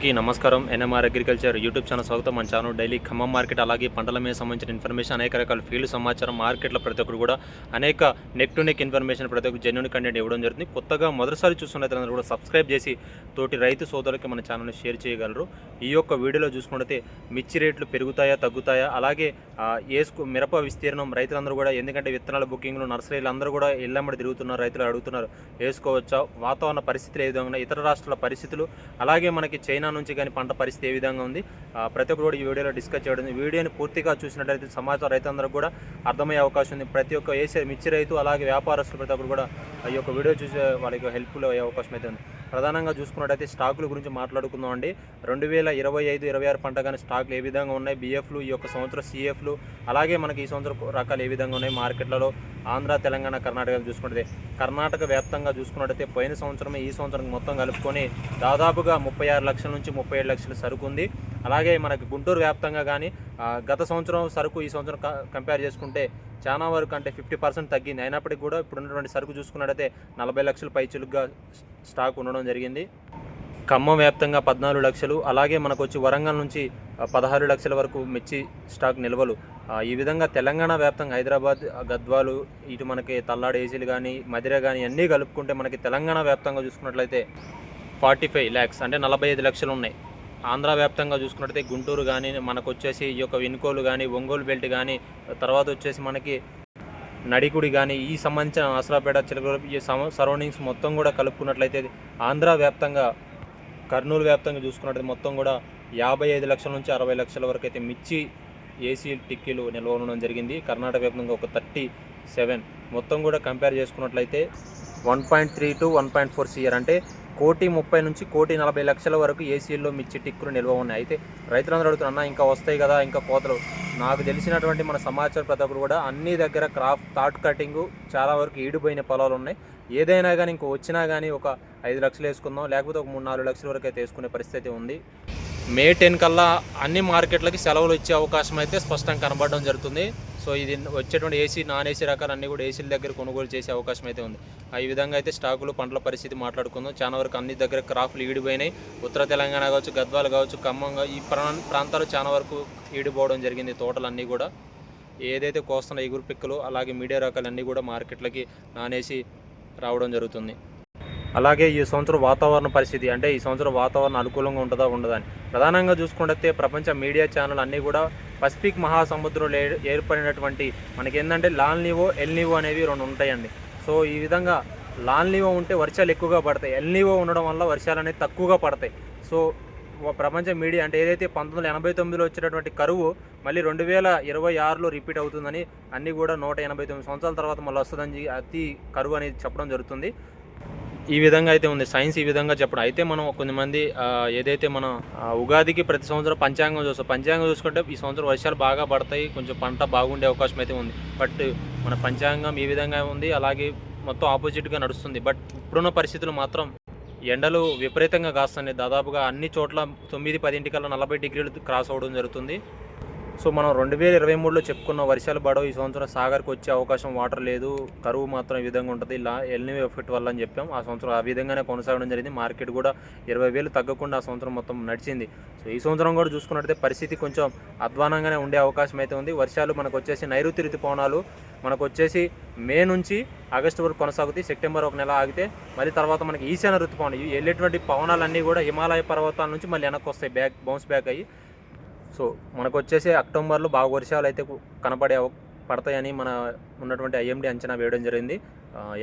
అందరికీ నమస్కారం. NMR agriculture YouTube channel స్వాగతం. మన ఛానల్ డైలీ ఖమ్మం మార్కెట్ అలాగే పంటల మీద సంబంధించిన ఇన్ఫర్మేషన్, అనేక రకాల ఫీల్డ్ సమాచారం, మార్కెట్లో ప్రతి ఒక్కరు కూడా అనేక నెక్ టు నెక్ ఇన్ఫర్మేషన్, ప్రతి ఒక్కరు జెన్యూన్ కంటెంట్ ఇవ్వడం జరుగుతుంది. కొత్తగా మొదటిసారి చూస్తున్నట్లయితే కూడా సబ్స్క్రైబ్ చేసి తోటి రైతు సోదరులకి మన ఛానల్ని షేర్ చేయగలరు. ఈ యొక్క వీడియోలో చూసుకున్నట్లయితే మిర్చి రేట్లు పెరుగుతాయా తగ్గుతాయా, అలాగే మిరప విస్తీర్ణం రైతులందరూ కూడా, ఎందుకంటే విత్తనాల బుకింగ్లు నర్సరీలు అందరూ కూడా ఇళ్ళమ్మడి తిరుగుతున్నారు, రైతులు అడుగుతున్నారు వేసుకోవచ్చా, వాతావరణ పరిస్థితులు ఏ విధంగా, ఇతర రాష్ట్రాల పరిస్థితులు, అలాగే మనకి చైనా నుంచి కానీ పంట పరిస్థితి ఏ విధంగా ఉంది, ప్రతి ఒక్కరు కూడా ఈ వీడియోలో డిస్కస్ చేయడం. వీడియోని పూర్తిగా చూసినట్లయితే సమాచారం రైతులందరూ కూడా అర్థమయ్యే అవకాశం ఉంది. ప్రతి ఒక్క మిర్చి రైతు అలాగే వ్యాపారస్తులు ప్రతి ఒక్కరు కూడా ఈ యొక్క వీడియో చూసే వాళ్ళకి హెల్ప్ఫుల్ అయ్యే అవకాశం అయితే ఉంది. ప్రధానంగా చూసుకున్నట్టయితే స్టాకుల గురించి మాట్లాడుకుందాం అండి. 2025-26 పంట కానీ స్టాకులు ఏ విధంగా ఉన్నాయి, బిఎఫ్లు, ఈ యొక్క సంవత్సరం సిఎఫ్లు, అలాగే మనకి ఈ సంవత్సరం రకాలు ఏ విధంగా ఉన్నాయి మార్కెట్లలో, ఆంధ్ర, తెలంగాణ, కర్ణాటక చూసుకుంటే, కర్ణాటక వ్యాప్తంగా చూసుకున్నట్టయితే పోయిన సంవత్సరమే ఈ సంవత్సరం మొత్తం కలుపుకొని దాదాపుగా 36 లక్షల నుంచి 37 లక్షల సరుకు ఉంది. అలాగే మనకి గుంటూరు వ్యాప్తంగా కానీ గత సంవత్సరం సరుకు ఈ సంవత్సరం కంపేర్ చేసుకుంటే చాలా వరకు అంటే 50% తగ్గింది. అయినప్పటికీ కూడా ఇప్పుడు ఉన్నటువంటి సరుకు చూసుకున్నట్టయితే 40 లక్షల పైచులుగా స్టాక్ ఉండడం జరిగింది. ఖమ్మం వ్యాప్తంగా 14 లక్షలు, అలాగే మనకు వచ్చి వరంగల్ నుంచి 16 లక్షల వరకు మిర్చి స్టాక్ నిల్వలు. ఈ విధంగా తెలంగాణ వ్యాప్తంగా హైదరాబాద్, గద్వాలు, ఇటు మనకి తల్లాడు ఏసీలు కానీ, మదిర కానీ అన్నీ కలుపుకుంటే మనకి తెలంగాణ వ్యాప్తంగా చూసుకున్నట్లయితే 45 lakhs అంటే 45 లక్షలు ఉన్నాయి. ఆంధ్ర వ్యాప్తంగా చూసుకున్నట్టయితే గుంటూరు కానీ, మనకు వచ్చేసి ఈ యొక్క వినుకోలు కానీ, ఒంగోలు బెల్ట్ కానీ, తర్వాత వచ్చేసి మనకి నడికుడి కానీ, ఈ సంబంధించిన ఆసరాపేట, చిలకలూరు, ఈ సరౌండింగ్స్ మొత్తం కూడా కలుపుకున్నట్లయితే ఆంధ్ర వ్యాప్తంగా, కర్నూలు వ్యాప్తంగా చూసుకున్నట్లయితే మొత్తం కూడా 55 లక్షల నుంచి 60 లక్షల వరకు అయితే మిర్చి ఏసీ టిక్కీలు నిల్వ ఉండడం జరిగింది. కర్ణాటక వ్యాప్తంగా ఒక 37. మొత్తం కూడా కంపేర్ చేసుకున్నట్లయితే 1.3 to 1.4 CR అంటే 1,30,00,000 నుంచి 1,40,00,000 వరకు ఏసీల్లో మిర్చి టిక్కులు నిల్వ ఉన్నాయి. అయితే రైతులందరూ అడుగుతున్నా ఇంకా వస్తాయి కదా, ఇంకా కోతలు. నాకు తెలిసినటువంటి మన సమాచారం ప్రతి ఒక్కరు కూడా అన్ని దగ్గర థాట్ కటింగు చాలా వరకు ఈడిపోయిన పొలాలు ఉన్నాయి. ఏదైనా కానీ ఇంకో వచ్చినా కానీ ఒక 5 లక్షలు వేసుకుందాం, లేకపోతే ఒక 3-4 లక్షల వరకు అయితే వేసుకునే పరిస్థితి ఉంది. May 10 కల్లా అన్ని మార్కెట్లకి సెలవులు ఇచ్చే అవకాశం అయితే స్పష్టంగా కనబడడం జరుగుతుంది. సో ఇది వచ్చేటువంటి ఏసీ, నాన్ ఏసీ రకాలన్నీ కూడా ఏసీల దగ్గర కొనుగోలు చేసే అవకాశం అయితే ఉంది. ఈ విధంగా అయితే స్టాకులు, పంటల పరిస్థితి మాట్లాడుకుందాం. చాలా వరకు అన్ని దగ్గర క్రాఫ్లు ఈడిపోయినాయి. ఉత్తర తెలంగాణ కావచ్చు, గద్వాలు కావచ్చు, ఖమ్మం, ఈ ప్రాంతాలు చాలా వరకు ఈడిపోవడం జరిగింది. తోటలన్నీ కూడా ఏదైతే కోస్తున్న ఎగురు పిక్కలు, అలాగే మీడియా రకాలన్నీ కూడా మార్కెట్లకి నాన్ ఏసీ రావడం జరుగుతుంది. అలాగే ఈ సంవత్సరం వాతావరణ పరిస్థితి, అంటే ఈ సంవత్సరం వాతావరణం అనుకూలంగా ఉంటుందా ఉండదా అని ప్రధానంగా చూసుకుంటే ప్రపంచ మీడియా ఛానల్ అన్నీ కూడా పసిఫిక్ మహాసముద్రంలో ఏర్పడినటువంటి మనకి ఏంటంటే లాల్ నీవో, ఎల్ నీవో అనేవి 2 ఉంటాయండి. సో ఈ విధంగా లాల్ నీవో ఉంటే వర్షాలు ఎక్కువగా పడతాయి, ఎల్ నీవో ఉండడం వల్ల వర్షాలు అనేది తక్కువగా పడతాయి. సో ప్రపంచ మీడియా అంటే ఏదైతే 1989లో వచ్చినటువంటి కరువు మళ్ళీ 2026లో రిపీట్ అవుతుందని, అన్నీ కూడా 189 సంవత్సరాల తర్వాత మళ్ళీ వస్తుందని అతి కరువు అనేది చెప్పడం జరుగుతుంది. ఈ విధంగా అయితే ఉంది సైన్స్, ఈ విధంగా చెప్పడం. అయితే మనం కొంతమంది ఏదైతే మనం ఉగాదికి ప్రతి సంవత్సరం పంచాంగం చూస్తాం. పంచాంగం చూసుకుంటే ఈ సంవత్సరం వర్షాలు బాగా పడతాయి, కొంచెం పంట బాగుండే అవకాశం అయితే ఉంది. బట్ మన పంచాంగం ఈ విధంగా ఉంది, అలాగే మొత్తం ఆపోజిట్గా నడుస్తుంది. బట్ ఇప్పుడున్న పరిస్థితులు మాత్రం ఎండలు విపరీతంగా కాస్తున్నాయి. దాదాపుగా అన్ని చోట్ల 9-10 కల్లా 40 డిగ్రీలు క్రాస్ అవ్వడం జరుగుతుంది. సో మనం 2023లో చెప్పుకున్న వర్షాలు పడవు, ఈ సంవత్సరం సాగర్కి వచ్చే అవకాశం వాటర్ లేదు, కరువు మాత్రం ఈ విధంగా ఉంటుంది, ఇలా ఎల్నినో ఎఫెక్ట్ వల్ల అని చెప్పాం. ఆ సంవత్సరం ఆ విధంగానే కొనసాగడం జరిగింది. మార్కెట్ కూడా 20,000 తగ్గకుండా ఆ సంవత్సరం మొత్తం నడిచింది. సో ఈ సంవత్సరం కూడా చూసుకున్నట్టయితే పరిస్థితి కొంచెం అధ్వానంగానే ఉండే అవకాశం అయితే ఉంది. వర్షాలు మనకు వచ్చేసి నైరుతి ఋతుపవనాలు మనకు వచ్చేసి మే నుంచి ఆగస్టు వరకు కొనసాగుతాయి. సెప్టెంబర్ 1 నెల ఆగితే మళ్ళీ తర్వాత మనకి ఈశాన్య ఋతుపవనం వెళ్ళేటువంటి పవనాలన్నీ కూడా హిమాలయ పర్వతాల నుంచి మళ్ళీ వెనక్కి వస్తాయి, బౌన్స్ బ్యాక్ అయ్యి. సో మనకు వచ్చేసి అక్టోబర్లో బాగా వర్షాలు అయితే పడతాయని మన ఉన్నటువంటి ఐఎండీ అంచనా వేయడం జరిగింది.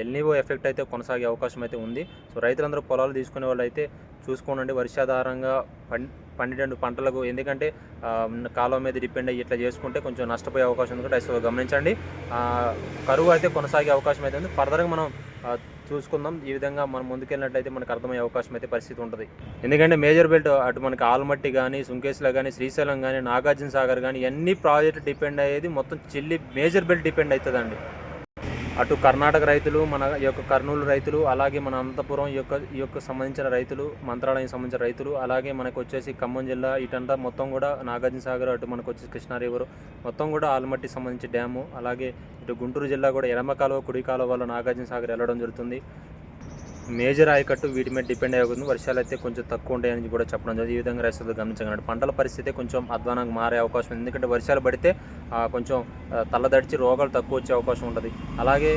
ఎల్నివో ఎఫెక్ట్ అయితే కొనసాగే అవకాశం అయితే ఉంది. సో రైతులందరూ పొలాలు తీసుకునే వాళ్ళు అయితే చూసుకోండి, వర్షాధారంగా పండిన పంటలకు, ఎందుకంటే కాలం మీద డిపెండ్ అయ్యి ఇట్లా చేసుకుంటే కొంచెం నష్టపోయే అవకాశం ఉంది. రైతు గమనించండి. కరువు అయితే కొనసాగే అవకాశం అయితే ఉంది. ఫర్దర్గా మనం చూసుకుందాం. ఈ విధంగా మనం ముందుకెళ్ళినట్లయితే మనకు అర్థమయ్యే అవకాశం అయితే పరిస్థితి ఉంటుంది. ఎందుకంటే మేజర్ బెల్ట్ అటు మనకి ఆల్మట్టి కానీ, సుంకేశ్లో కానీ, శ్రీశైలం కానీ, నాగార్జున సాగర్ కానీ అన్ని ప్రాజెక్టులు డిపెండ్ అయ్యేది మొత్తం మేజర్ బెల్ట్ డిపెండ్ అవుతుందండి. అటు కర్ణాటక రైతులు, మన ఈ యొక్క కర్నూలు రైతులు, అలాగే మన అనంతపురం ఈ యొక్క సంబంధించిన రైతులు, మంత్రాలయం సంబంధించిన రైతులు, అలాగే మనకు వచ్చేసి ఖమ్మం జిల్లా ఇటంతా మొత్తం కూడా నాగార్జున సాగర్, అటు మనకు వచ్చేసి కృష్ణా రివర్ మొత్తం కూడా ఆల్మట్టి సంబంధించి డ్యాము, అలాగే ఇటు గుంటూరు జిల్లా కూడా ఎడమ కాలువ, కుడి కాలువ వల్ల నాగార్జున సాగర్ వెళ్ళడం జరుగుతుంది. మేజర్ ఆయకట్టు వీటి మీద డిపెండ్ అయ్యేది. వర్షాలు అయితే కొంచెం తక్కువ ఉంటాయని కూడా చెప్పడం జరిగింది. ఈ విధంగా రైతులు గమనించగలరు. పంటల పరిస్థితి కొంచెం అధ్వానంగా మారే అవకాశం ఉంది. ఎందుకంటే వర్షాలు పడితే కొంచెం తల్లదడిచి రోగాలు తక్కువ వచ్చే అవకాశం ఉంటుంది. అలాగే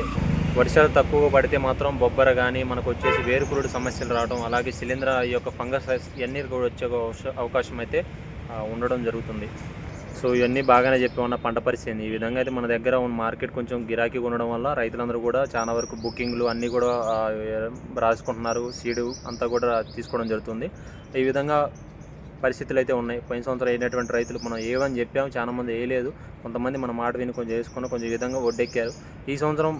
వర్షాలు తక్కువ పడితే మాత్రం బొబ్బర కానీ మనకు వచ్చేసి వేరుకురుడు సమస్యలు రావడం, అలాగే శిలీంధ్ర ఈ యొక్క ఫంగస్ ఇవన్నీ కూడా వచ్చే అవకాశం అయితే ఉండడం జరుగుతుంది. సో ఇవన్నీ బాగానే చెప్పామన్న పంట పరిస్థితి. ఈ విధంగా అయితే మన దగ్గర ఉన్న మార్కెట్ కొంచెం గిరాకీ ఉండడం వల్ల రైతులందరూ కూడా చాలా వరకు బుకింగ్లు అన్నీ కూడా రాసుకుంటున్నారు. సీడు అంతా కూడా తీసుకోవడం జరుగుతుంది. ఈ విధంగా పరిస్థితులు అయితే ఉన్నాయి. పోయిన సంవత్సరం అయినటువంటి రైతులు మనం ఏమని చెప్పాము, చాలామంది వేయలేదు. కొంతమంది మన మాట విని కొంచెం వేసుకుని కొంచెం ఈ విధంగా ఒడ్డెక్కారు. ఈ సంవత్సరం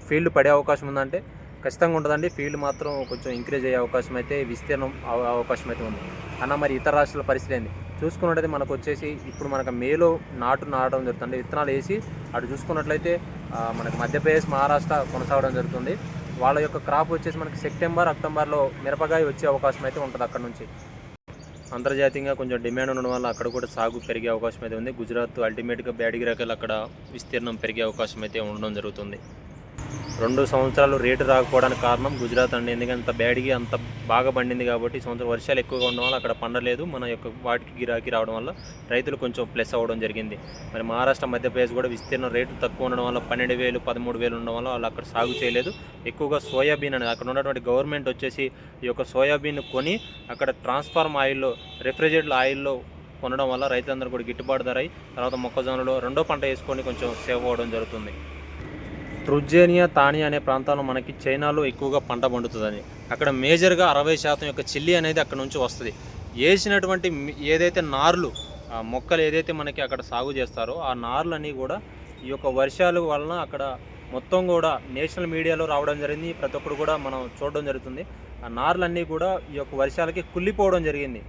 ఫీల్డ్ పడే అవకాశం ఉందంటే ఖచ్చితంగా ఉంటుందండి. ఫీల్డ్ మాత్రం కొంచెం ఇంక్రీజ్ అయ్యే అవకాశం అయితే, విస్తీర్ణం అవకాశం అయితే ఉంది. అన్న మరి ఇతర రాష్ట్రాల పరిస్థితి ఏంది చూసుకున్నట్టయితే మనకు వచ్చేసి ఇప్పుడు మనకు మేలో నాటడం జరుగుతుంది. విత్తనాలు వేసి అటు చూసుకున్నట్లయితే మనకు మధ్యప్రదేశ్, మహారాష్ట్ర కొనసాగడం జరుగుతుంది. వాళ్ళ యొక్క క్రాప్ వచ్చేసి మనకి సెప్టెంబర్, అక్టోబర్లో మిరపకాయ వచ్చే అవకాశం అయితే ఉంటుంది. అక్కడ నుంచి అంతర్జాతీయంగా కొంచెం డిమాండ్ ఉండడం వల్ల అక్కడ కూడా సాగు పెరిగే అవకాశం అయితే ఉంది. గుజరాత్ అల్టిమేట్గా బ్యాడిగి రకాలు అక్కడ విస్తీర్ణం పెరిగే అవకాశం అయితే ఉండడం జరుగుతుంది. 2 సంవత్సరాలు రేటు రాకపోవడానికి కారణం గుజరాత్ అండి. ఎందుకంటే అంత బ్యాడిగి అంత బాగా పండింది కాబట్టి ఈ సంవత్సరం వర్షాలు ఎక్కువగా ఉండడం వల్ల అక్కడ పండలేదు. మన యొక్క వాటికి గిరాకీ రావడం వల్ల రైతులు కొంచెం ప్లస్ అవ్వడం జరిగింది. మరి మహారాష్ట్ర, మధ్యప్రదేశ్ కూడా విస్తీర్ణం రేటు తక్కువ ఉండడం వల్ల 12,000, 13,000 ఉండడం వల్ల వాళ్ళు అక్కడ సాగు చేయలేదు. ఎక్కువగా సోయాబీన్ అనేది అక్కడ ఉన్నటువంటి గవర్నమెంట్ వచ్చేసి ఈ యొక్క సోయాబీన్ కొని అక్కడ ట్రాన్స్ఫార్మ్ ఆయిల్లో, రిఫ్రిజిరేటెడ్ ఆయిల్లో కొనడం వల్ల రైతులందరూ కూడా గిట్టుబాటు ధర అయ్యి తర్వాత మొక్కజొన్నలో రెండో పంట వేసుకొని కొంచెం సేవ్ అవ్వడం జరుగుతుంది. ట్రుజేనియా, తానియా అనే ప్రాంతాల్లో మనకి చైనాలో ఎక్కువగా పంట పండుతుందని, అక్కడ మేజర్గా 60% యొక్క చిల్లీ అనేది అక్కడ నుంచి వస్తుంది. వేసినటువంటి ఏదైతే నార్లు మొక్కలు ఏదైతే మనకి అక్కడ సాగు చేస్తారో ఆ నార్లన్నీ కూడా ఈ యొక్క వర్షాల వలన అక్కడ మొత్తం కూడా నేషనల్ మీడియాలో రావడం జరిగింది. ప్రతి ఒక్కరు కూడా మనం చూడడం జరుగుతుంది. ఆ నార్లన్నీ కూడా ఈ యొక్క వర్షాలకి కుళ్ళిపోవడం జరిగింది.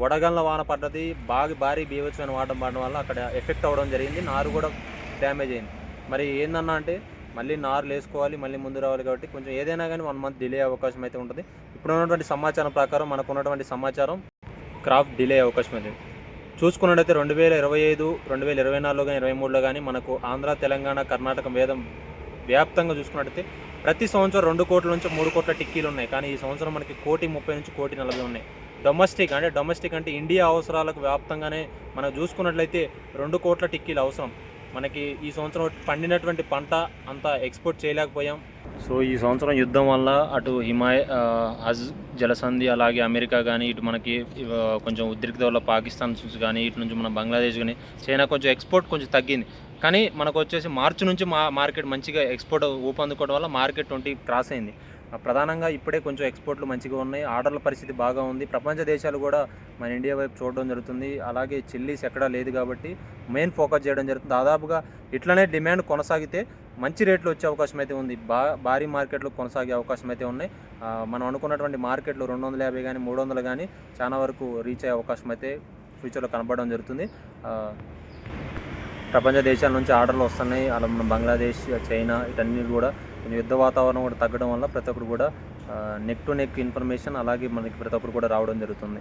వడగండ్ల వాన పడ్డది, భారీ బీభత్సమైన వాడడం పడడం వల్ల అక్కడ ఎఫెక్ట్ అవ్వడం జరిగింది. నారు కూడా డ్యామేజ్ అయింది. మరి ఏందన్నా అంటే మళ్ళీ నారులు వేసుకోవాలి, మళ్ళీ ముందు రావాలి కాబట్టి కొంచెం ఏదైనా కానీ 1 మంత్ డిలే అవకాశం అయితే ఉంటుంది. ఇప్పుడు ఉన్నటువంటి సమాచారం ప్రకారం మనకు ఉన్నటువంటి సమాచారం క్రాప్ డిలే అవకాశం అయితే చూసుకున్నట్టయితే 2025, 2024 కానీ 2023లో కానీ మనకు ఆంధ్ర, తెలంగాణ, కర్ణాటక వ్యాప్తంగా చూసుకున్నట్టయితే ప్రతి సంవత్సరం 2 కోట్ల నుంచి 3 కోట్ల టిక్కీలు ఉన్నాయి. కానీ ఈ సంవత్సరం మనకి 1,30,00,000 నుంచి 1,40,00,000 ఉన్నాయి. డొమెస్టిక్ అంటే ఇండియా అవసరాలకు వ్యాప్తంగానే మనం చూసుకున్నట్లయితే 2 కోట్ల టిక్కీలు అవసరం. మనకి ఈ సంవత్సరం పండినటువంటి పంట అంతా ఎక్స్పోర్ట్ చేయలేకపోయాం. సో ఈ సంవత్సరం యుద్ధం వల్ల అటు హజ్ జలసంధి, అలాగే అమెరికా కానీ, ఇటు మనకి కొంచెం ఉద్రిక్తత వల్ల పాకిస్తాన్ నుంచి కానీ, ఇటు నుంచి మన బంగ్లాదేశ్ కానీ, చైనా కొంచెం ఎక్స్పోర్ట్ కొంచెం తగ్గింది. కానీ మనకు వచ్చేసి మార్చి నుంచి మార్కెట్ మంచిగా ఎక్స్పోర్ట్ ఊపందుకోవడం వల్ల మార్కెట్ 20 క్రాస్ అయింది. ప్రధానంగా ఇప్పుడే కొంచెం ఎక్స్పోర్ట్లు మంచిగా ఉన్నాయి. ఆర్డర్ల పరిస్థితి బాగా ఉంది. ప్రపంచ దేశాలు కూడా మన ఇండియా వైపు చూడడం జరుగుతుంది. అలాగే చిల్లీస్ ఎక్కడా లేదు కాబట్టి మెయిన్ ఫోకస్ చేయడం జరుగుతుంది. దాదాపుగా ఇట్లనే డిమాండ్ కొనసాగితే మంచి రేట్లు వచ్చే అవకాశం అయితే ఉంది. భారీ మార్కెట్లు కొనసాగే అవకాశం అయితే ఉన్నాయి. మనం అనుకున్నటువంటి మార్కెట్లు 250 కానీ 300 కానీ చాలా వరకు రీచ్ అయ్యే అవకాశం అయితే ఫ్యూచర్లో కనబడడం జరుగుతుంది. ప్రపంచ దేశాల నుంచి ఆర్డర్లు వస్తున్నాయి. అలా మన బంగ్లాదేశ్, చైనా ఇటన్నీ కూడా యుద్ధ వాతావరణం కూడా తగ్గడం వల్ల ప్రతి ఒక్కరు కూడా నెక్ టు నెక్ ఇన్ఫర్మేషన్ అలాగే మనకి ప్రతి ఒక్కరు కూడా రావడం జరుగుతుంది.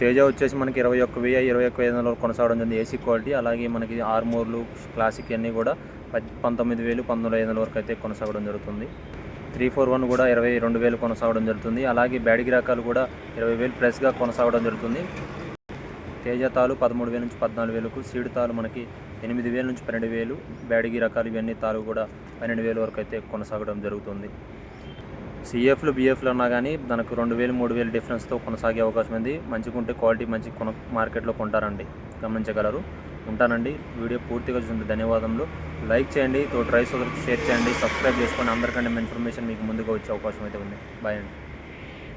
తేజ వచ్చేసి మనకి 21,000, 21,500 వరకు కొనసాగడం జరిగింది ఏసీ క్వాలిటీ. అలాగే మనకి ఆర్మోర్లు, క్లాసిక్ అన్నీ కూడా 19,000, 19,500 వరకు అయితే కొనసాగడం జరుగుతుంది. 341 కూడా 22,000 కొనసాగడం జరుగుతుంది. అలాగే బ్యాడిగి రకాలు కూడా 20,000 ప్లస్గా కొనసాగడం జరుగుతుంది. తేజ తాలు 13,000 నుంచి 14,000కు, సీడ్ తాలు మనకి 8,000 నుంచి 12,000, బ్యాడిగి రకాలు ఇవన్నీ తాలు కూడా 12,000 వరకు అయితే కొనసాగడం జరుగుతుంది. సిఎఫ్లు, బిఎఫ్లు అన్నా కానీ మనకు 2,000, 3,000 డిఫరెన్స్తో కొనసాగే అవకాశం ఉంది. మంచిగా ఉంటే క్వాలిటీ మంచి మార్కెట్లో కొంటారండి, గమనించగలరు. ఉంటానండి. వీడియో పూర్తిగా చూసిన ధన్యవాదములు. లైక్ చేయండి, తోటి రైస్ సోదరులకు షేర్ చేయండి, సబ్స్క్రైబ్ చేసుకొని అందరికంటే ఇన్ఫర్మేషన్ మీకు ముందుగా వచ్చే అవకాశం అయితే ఉంది. బాయ్ అండి.